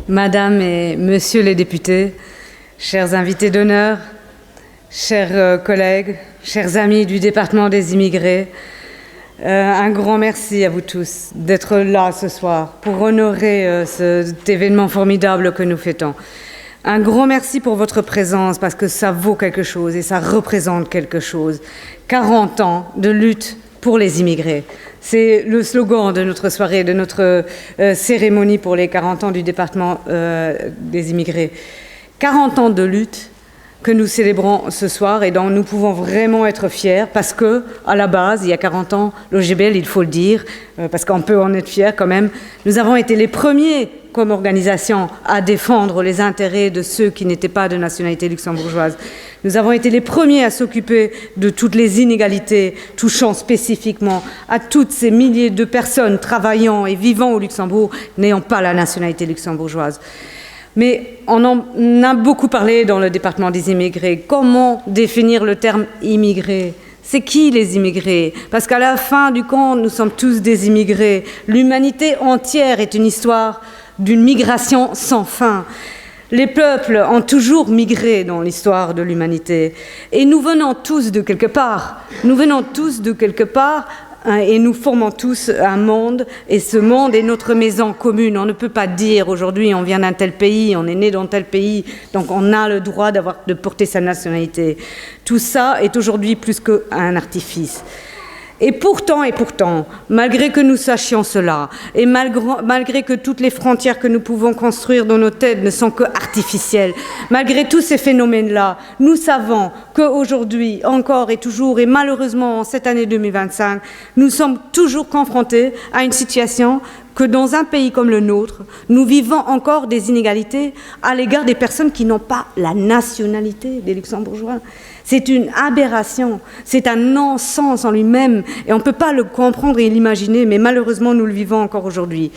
Madame et Monsieur les députés, chers invités d'honneur, chers collègues, chers amis du département des immigrés, un grand merci à vous tous d'être là ce soir pour honorer cet événement formidable que nous fêtons. Un grand merci pour votre présence parce que ça vaut quelque chose et ça représente quelque chose. 40 ans de lutte pour les immigrés. C'est le slogan de notre soirée, de notre cérémonie pour les 40 ans du département des immigrés. 40 ans de lutte que nous célébrons ce soir et dont nous pouvons vraiment être fiers parce que, à la base, il y a 40 ans, l'OGBL, il faut le dire, parce qu'on peut en être fiers quand même, nous avons été les premiers comme organisation à défendre les intérêts de ceux qui n'étaient pas de nationalité luxembourgeoise. Nous avons été les premiers à s'occuper de toutes les inégalités touchant spécifiquement à toutes ces milliers de personnes travaillant et vivant au Luxembourg n'ayant pas la nationalité luxembourgeoise. Mais on en a beaucoup parlé dans le département des immigrés. Comment définir le terme immigré ? C'est qui les immigrés ? Parce qu'à la fin du compte, nous sommes tous des immigrés. L'humanité entière est une histoire d'une migration sans fin. Les peuples ont toujours migré dans l'histoire de l'humanité. Et nous venons tous de quelque part. Nous venons tous de quelque part et nous formons tous un monde. Et ce monde est notre maison commune. On ne peut pas dire aujourd'hui on vient d'un tel pays, on est né dans tel pays, donc on a le droit de porter sa nationalité. Tout ça est aujourd'hui plus qu'un artifice. Et pourtant, malgré que nous sachions cela, et malgré que toutes les frontières que nous pouvons construire dans nos têtes ne sont que artificielles, malgré tous ces phénomènes-là, nous savons qu'aujourd'hui, encore et toujours, et malheureusement en cette année 2025, nous sommes toujours confrontés à une situation que dans un pays comme le nôtre, nous vivons encore des inégalités à l'égard des personnes qui n'ont pas la nationalité des Luxembourgeois. C'est une aberration, c'est un non-sens en lui-même et on ne peut pas le comprendre et l'imaginer, mais malheureusement nous le vivons encore aujourd'hui.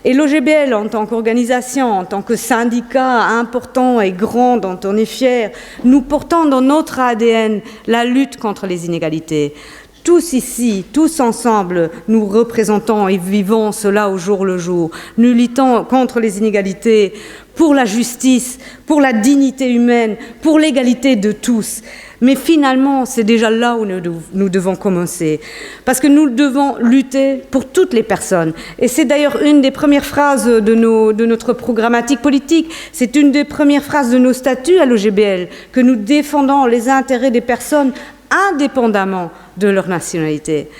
Et l'OGBL, en tant qu'organisation, en tant que syndicat important et grand dont on est fier, nous portons dans notre ADN la lutte contre les inégalités. Tous ici, tous ensemble, nous représentons et vivons cela au jour le jour. Nous luttons contre les inégalités, pour la justice, pour la dignité humaine, pour l'égalité de tous. Mais finalement, c'est déjà là où nous devons commencer. Parce que nous devons lutter pour toutes les personnes. Et c'est d'ailleurs une des premières phrases de notre programmatique politique. C'est une des premières phrases de nos statuts à l'OGBL, que nous défendons les intérêts des personnes indépendamment de leur nationalité,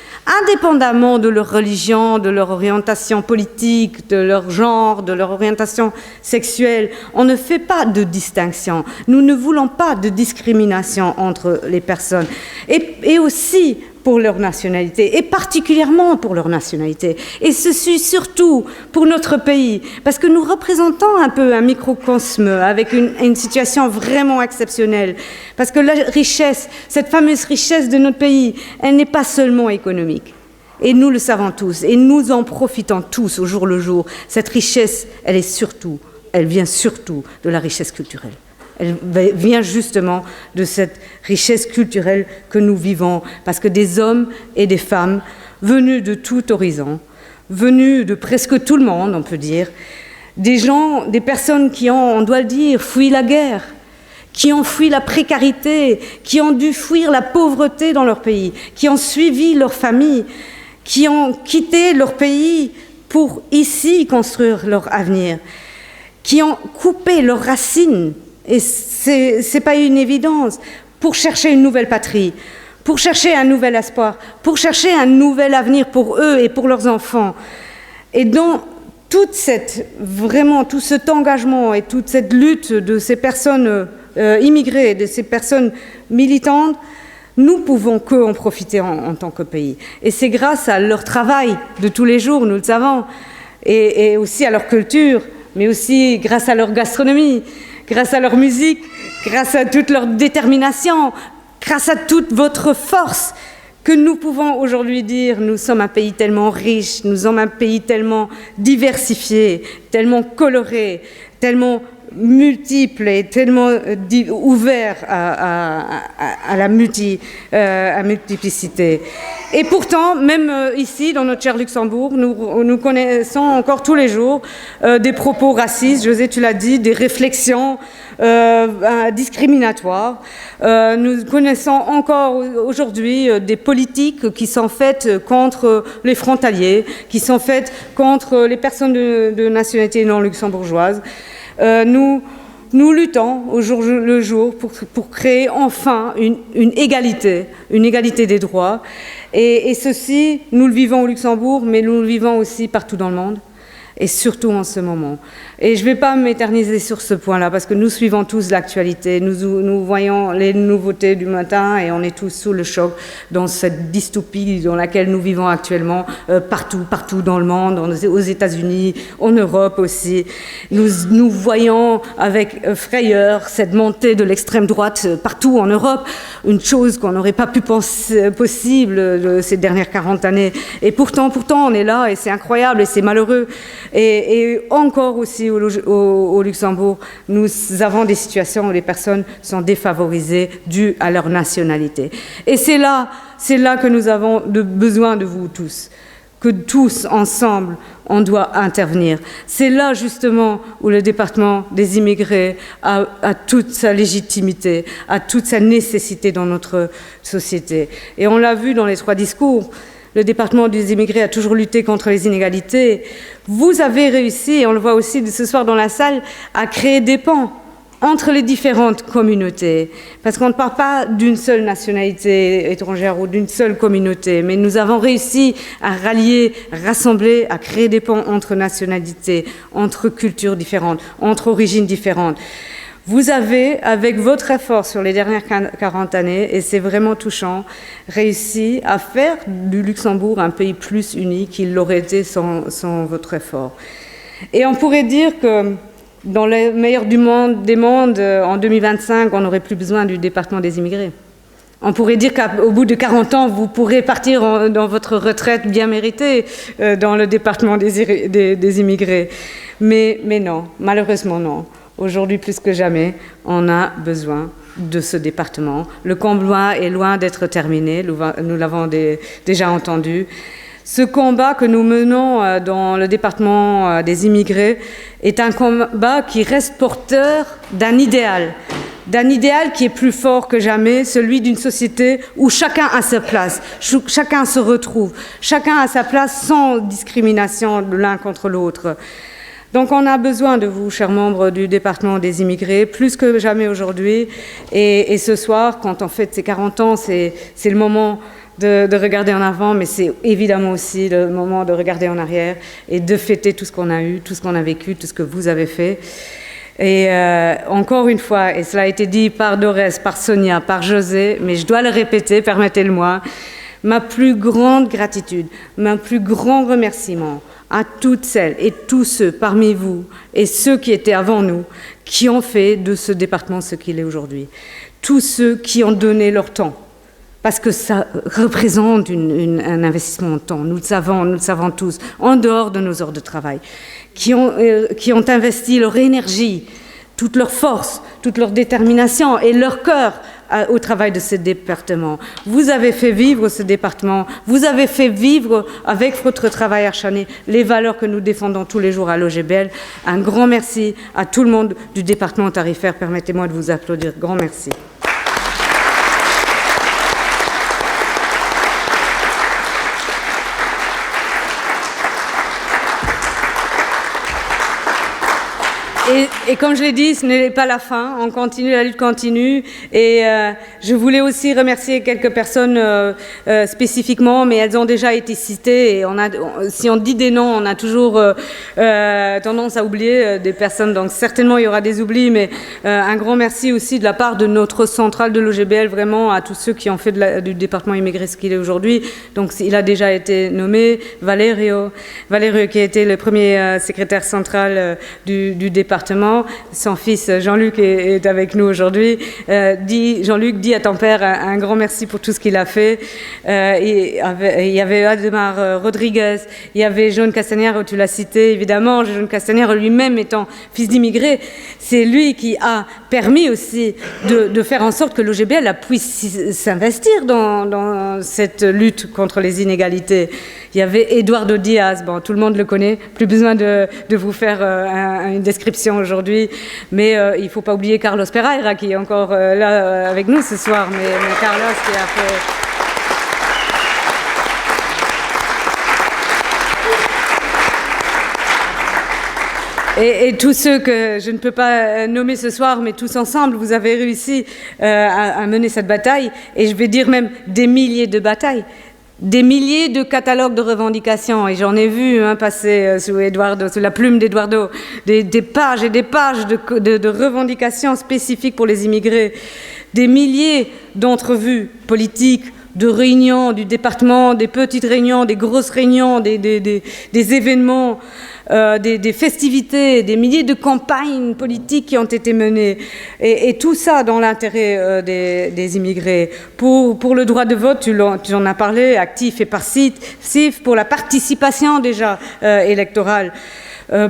indépendamment de leur religion, de leur orientation politique, de leur genre, de leur orientation sexuelle. On ne fait pas de distinction. Nous ne voulons pas de discrimination entre les personnes. Et aussi pour leur nationalité, et particulièrement pour leur nationalité. Et ceci surtout pour notre pays, parce que nous représentons un peu un microcosme avec une situation vraiment exceptionnelle. Parce que la richesse, cette fameuse richesse de notre pays, elle n'est pas seulement économique. Et nous le savons tous, et nous en profitons tous au jour le jour. Cette richesse, elle vient surtout de la richesse culturelle. Elle vient justement de cette richesse culturelle que nous vivons, parce que des hommes et des femmes venus de tout horizon, venus de presque tout le monde, on peut dire, des personnes qui ont, on doit le dire, fui la guerre, qui ont fui la précarité, qui ont dû fuir la pauvreté dans leur pays, qui ont suivi leur famille, qui ont quitté leur pays pour ici construire leur avenir, qui ont coupé leurs racines. Et ce n'est pas une évidence, pour chercher une nouvelle patrie, pour chercher un nouvel espoir, pour chercher un nouvel avenir pour eux et pour leurs enfants. Et dans tout cet engagement et toute cette lutte de ces personnes immigrées, de ces personnes militantes, nous pouvons qu'en profiter en tant que pays. Et c'est grâce à leur travail de tous les jours, nous le savons, et aussi à leur culture, mais aussi grâce à leur gastronomie, grâce à leur musique, grâce à toute leur détermination, grâce à toute votre force, que nous pouvons aujourd'hui dire nous sommes un pays tellement riche, nous sommes un pays tellement diversifié, tellement coloré, tellement multiple et tellement ouvert à la multiplicité. Et pourtant, même ici, dans notre cher Luxembourg, nous connaissons encore tous les jours des propos racistes, José, tu l'as dit, des réflexions discriminatoires. Nous connaissons encore aujourd'hui des politiques qui sont faites contre les frontaliers, qui sont faites contre les personnes de nationalité non luxembourgeoise. Nous luttons au jour le jour pour créer enfin une égalité des droits. Et ceci, nous le vivons au Luxembourg, mais nous le vivons aussi partout dans le monde, et surtout en ce moment. Et je ne vais pas m'éterniser sur ce point-là, parce que nous suivons tous l'actualité, nous voyons les nouveautés du matin, et on est tous sous le choc dans cette dystopie dans laquelle nous vivons actuellement, partout dans le monde, aux États-Unis, en Europe aussi. Nous voyons avec frayeur cette montée de l'extrême droite partout en Europe, une chose qu'on n'aurait pas pu penser possible ces dernières 40 années. Et pourtant, on est là, et c'est incroyable, et c'est malheureux. Et encore aussi au Luxembourg, nous avons des situations où les personnes sont défavorisées dues à leur nationalité. Et c'est là que nous avons besoin de vous tous, que tous ensemble, on doit intervenir. C'est là justement où le département des immigrés a toute sa légitimité, a toute sa nécessité dans notre société. Et on l'a vu dans les 3 discours. Le département des immigrés a toujours lutté contre les inégalités. Vous avez réussi, et on le voit aussi ce soir dans la salle, à créer des ponts entre les différentes communautés. Parce qu'on ne parle pas d'une seule nationalité étrangère ou d'une seule communauté, mais nous avons réussi à rallier, rassembler, à créer des ponts entre nationalités, entre cultures différentes, entre origines différentes. Vous avez, avec votre effort sur les dernières 40 années, et c'est vraiment touchant, réussi à faire du Luxembourg un pays plus uni qu'il l'aurait été sans votre effort. Et on pourrait dire que dans le meilleur des mondes, en 2025, on n'aurait plus besoin du département des immigrés. On pourrait dire qu'au bout de 40 ans, vous pourrez partir dans votre retraite bien méritée dans le département des immigrés. Mais non, malheureusement non. Aujourd'hui, plus que jamais, on a besoin de ce département. Le combat est loin d'être terminé, nous l'avons déjà entendu. Ce combat que nous menons dans le département des immigrés est un combat qui reste porteur d'un idéal qui est plus fort que jamais, celui d'une société où chacun a sa place, chacun se retrouve, chacun a sa place sans discrimination de l'un contre l'autre. Donc on a besoin de vous, chers membres du département des immigrés, plus que jamais aujourd'hui. Et ce soir, quand on fête ces 40 ans, c'est le moment de regarder en avant, mais c'est évidemment aussi le moment de regarder en arrière et de fêter tout ce qu'on a eu, tout ce qu'on a vécu, tout ce que vous avez fait. Et encore une fois, et cela a été dit par Dorès, par Sonia, par José, mais je dois le répéter, permettez-le-moi, ma plus grande gratitude, mon plus grand remerciement à toutes celles et tous ceux parmi vous et ceux qui étaient avant nous, qui ont fait de ce département ce qu'il est aujourd'hui. Tous ceux qui ont donné leur temps, parce que ça représente un investissement en temps, nous le savons tous, en dehors de nos heures de travail, qui ont investi leur énergie, toute leur force, toute leur détermination et leur cœur au travail de ce département. Vous avez fait vivre ce département, vous avez fait vivre avec votre travail acharné les valeurs que nous défendons tous les jours à l'OGBL. Un grand merci à tout le monde du département tarifaire. Permettez-moi de vous applaudir. Grand merci. Et comme je l'ai dit, ce n'est pas la fin, on continue, la lutte continue. Et je voulais aussi remercier quelques personnes spécifiquement, mais elles ont déjà été citées. Et si on dit des noms, on a toujours tendance à oublier des personnes. Donc certainement, il y aura des oublis, mais un grand merci aussi de la part de notre centrale de l'OGBL, vraiment à tous ceux qui ont fait du département immigré ce qu'il est aujourd'hui. Donc il a déjà été nommé Valerio qui a été le premier secrétaire central du département département. Son fils Jean-Luc est avec nous aujourd'hui. Jean-Luc, dis à ton père un grand merci pour tout ce qu'il a fait. Il y avait Ademar Rodriguez, il y avait Jaune Castagnère, tu l'as cité évidemment. Jaune Castagnère lui-même étant fils d'immigrés, c'est lui qui a permis aussi de faire en sorte que l'OGBL puisse s'investir dans cette lutte contre les inégalités. Il y avait Eduardo Diaz, bon, tout le monde le connaît, plus besoin de vous faire une description aujourd'hui, mais il ne faut pas oublier Carlos Pereira qui est encore là avec nous ce soir, mais Carlos qui a fait... Et tous ceux que je ne peux pas nommer ce soir, mais tous ensemble, vous avez réussi à mener cette bataille, et je vais dire même des milliers de batailles. Des milliers de catalogues de revendications, et j'en ai vu passer sous la plume d'Eduardo, des pages et des pages de revendications spécifiques pour les immigrés, des milliers d'entrevues politiques, de réunions du département, des petites réunions, des grosses réunions, des événements, des festivités, des milliers de campagnes politiques qui ont été menées, et tout ça dans l'intérêt des immigrés. Pour le droit de vote, tu en as parlé, actif et passif, pour la participation déjà électorale.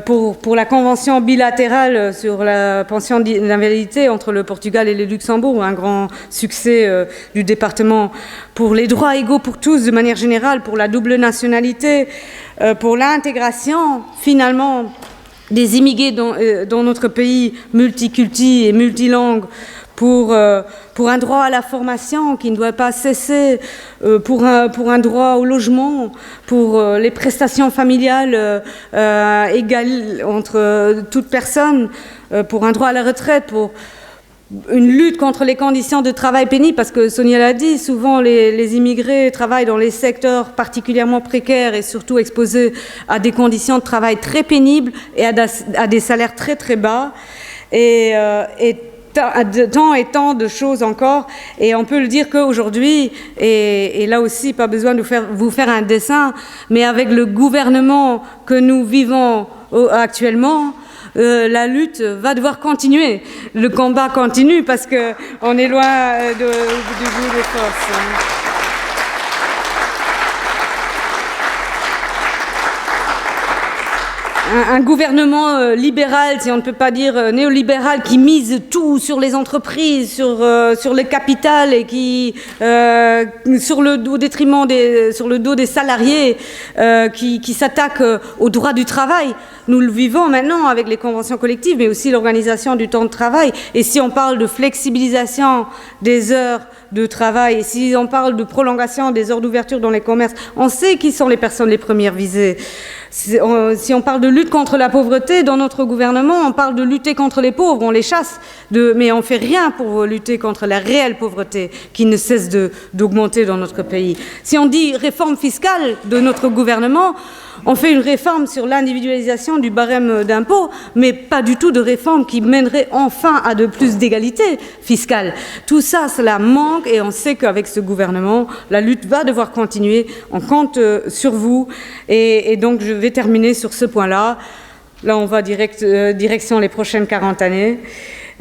Pour la convention bilatérale sur la pension d'invalidité entre le Portugal et le Luxembourg, un grand succès du département, pour les droits égaux pour tous de manière générale, pour la double nationalité, pour l'intégration finalement des immigrés dans notre pays multiculti et multilangue, pour un droit à la formation qui ne doit pas cesser, pour un droit au logement, pour les prestations familiales égales entre toutes personnes, pour un droit à la retraite, pour une lutte contre les conditions de travail pénibles, parce que Sonia l'a dit, souvent les immigrés travaillent dans les secteurs particulièrement précaires et surtout exposés à des conditions de travail très pénibles et à des salaires très très bas. Et tant et tant de choses encore, et on peut le dire qu'aujourd'hui, et là aussi pas besoin de vous faire un dessin, mais avec le gouvernement que nous vivons actuellement, la lutte va devoir continuer, le combat continue parce qu'on est loin du bout des forces. Un gouvernement libéral, si on ne peut pas dire néolibéral, qui mise tout sur les entreprises, sur le capital et qui, sur le dos des salariés, qui s'attaque au droit du travail. Nous le vivons maintenant avec les conventions collectives, mais aussi l'organisation du temps de travail. Et si on parle de flexibilisation des heures de travail, et si on parle de prolongation des heures d'ouverture dans les commerces, on sait qui sont les personnes les premières visées. Si on parle de lutte contre la pauvreté, dans notre gouvernement, on parle de lutter contre les pauvres, on les chasse, mais on ne fait rien pour lutter contre la réelle pauvreté qui ne cesse d'augmenter dans notre pays. Si on dit réforme fiscale de notre gouvernement, on fait une réforme sur l'individualisation du barème d'impôt, mais pas du tout de réforme qui mènerait enfin à de plus d'égalité fiscale. Tout ça, cela manque, et on sait qu'avec ce gouvernement, la lutte va devoir continuer. On compte sur vous, et donc je vais terminer sur ce point-là. Là, on va direction les prochaines 40 années.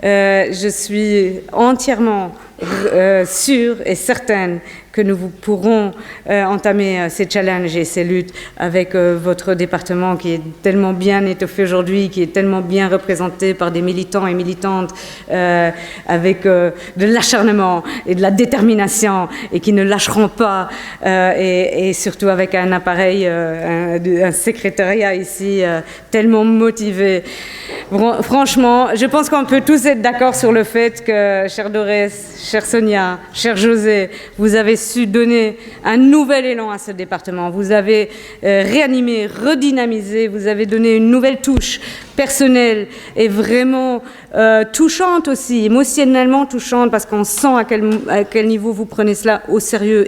Je suis entièrement sûre et certaine que nous pourrons entamer ces challenges et ces luttes avec votre département qui est tellement bien étoffé aujourd'hui, qui est tellement bien représenté par des militants et militantes avec de l'acharnement et de la détermination et qui ne lâcheront pas et surtout avec un appareil, un secrétariat ici tellement motivé. Bon, franchement, je pense qu'on peut tous être d'accord sur le fait que, cher Dorès, chère Sonia, cher José, vous avez su donner un nouvel élan à ce département. Vous avez réanimé, redynamisé, vous avez donné une nouvelle touche personnelle et vraiment touchante aussi, émotionnellement touchante, parce qu'on sent à quel niveau vous prenez cela au sérieux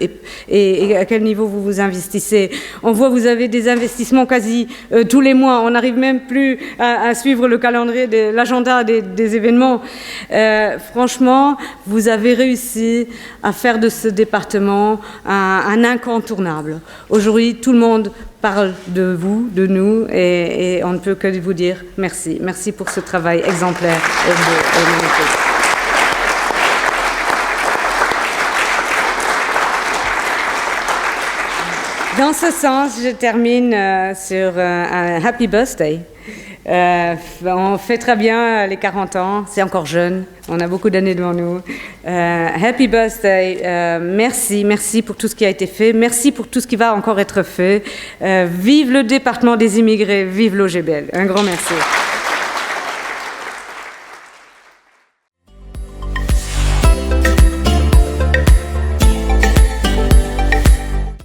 et à quel niveau vous vous investissez. On voit vous avez des investissements quasi tous les mois. On n'arrive même plus à suivre le calendrier, l'agenda des événements. Franchement, vous avez avez réussi à faire de ce département un incontournable. Aujourd'hui, tout le monde parle de vous, de nous, et on ne peut que vous dire merci. Merci pour ce travail exemplaire et magnifique. Dans ce sens, je termine sur un happy birthday. On fêtera bien les 40 ans, c'est encore jeune, on a beaucoup d'années devant nous. Happy birthday, merci pour tout ce qui a été fait, merci pour tout ce qui va encore être fait. Vive le département des immigrés, vive l'OGBL. Un grand merci.